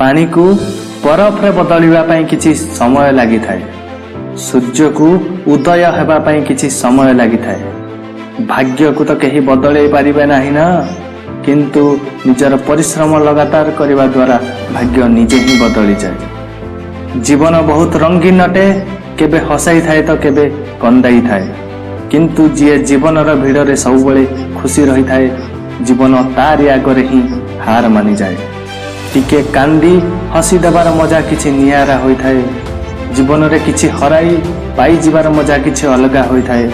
पानी को बरफ रे बदलिबा पई किछि समय लागि थाए। सूर्य को उदय हेबा पई किछि समय लागि थाए। भाग्य को तो कहीं बदले पारिबे नाही ना, किंतु निजर परिश्रम लगातार करने द्वारा भाग्य निजे ही बदली जाए। जीवन बहुत रंगीन अटे, केबे हसाई थाए तो केबे कंदाई थाए, किंतु जी जीवन भिड़ रे सब बेले खुशी रही थाए, जीवन तारी आगरे ही हार मानी जाए। टिके कांदी हसी देवार मजा किछि नियारा होई थाए। जीवन रे किछि हराई पाई जीवार मजा किछि अलगा होई थाए।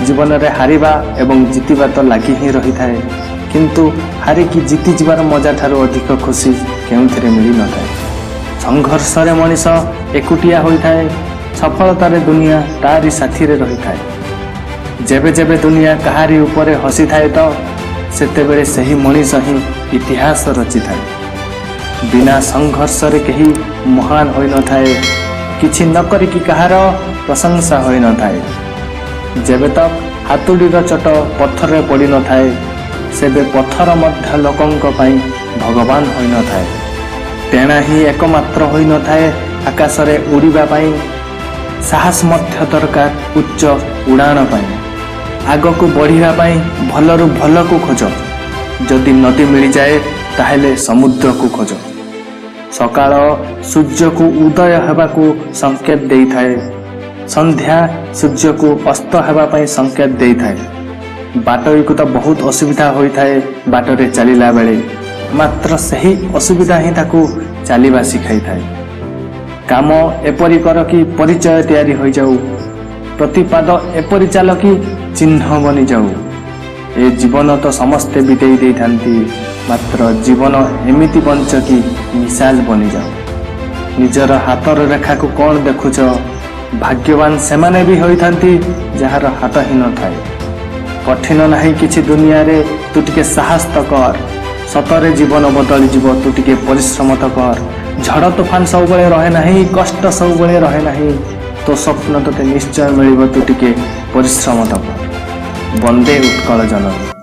जीवन रे हारिबा एवं जितिबा तो लागि ही रही थाए, किंतु हारिकी जीति जीवार मजा ठारो अधिक खुशी केउथिरे मिली न थाए। संघर्ष रे मनीष एकुटिया होई थाए, सफलता रे दुनिया तारी साथी रे रही थाए। जेबे जेबे दुनिया कहारी ऊपर हसी थाए तो सेते बेले सही मनीष ही इतिहास रचि थाए। बिना संघर्ष रे कहीं महान होई न थाए, किछि न करिकी कहार प्रशंसा होई न थाए। जेबे तक हातुड़ीर चट पत्थर रे पड़ी न थाए, सेबे पत्थर मध्य लोकंक पई भगवान होई न थाए। तेणा ही एकमात्र होई न थाए, आकाश रे उड़ीबा पई साहस मध्य दरकार उच्च उड़ाण पई। आगकू बढ़िया पई भलरु भल को खोज, जदि नदी मिल जाए ताहेले समुद्र को खोज। सकाळ सूर्य को उदय हेबाकू संकेत देई थाए, संध्या सूर्य को अस्त हेबा पई संकेत देई थाए। बाटोई को तो बहुत असुविधा होई थाए बाटरे चलिला बेले, मात्र सही असुविधा ही ताकू चलिबा सिखाई थाए। काम एपरि कर कि परिचय तैयारी होई जाऊ, प्रतिपाद एपरि चाल कि चिन्ह बनी जाऊ। ए जीवन तो समस्ते बितेई देई थांती, मात्र जीवन एमिति बंच कि मिसाल बनी जाऊ। निजर हाथर रेखा को कौन देखुच, भाग्यवान सेमाने भी होई थांती जहार हाथ ही न थाए। कठिन नहीं किछि दुनिया रे, तू टिके साहस तो कर, सतरे जीवन बदली जीव, तू टिके परिश्रम तो कर। झड़ तूफान सब बेले रहे नहीं, कष्ट सब बेले रहे नहीं, तो स्वप्न तोते निश्चय मिलिब, तू टिके परिश्रम तो कर। वंदे उत्कल जननी।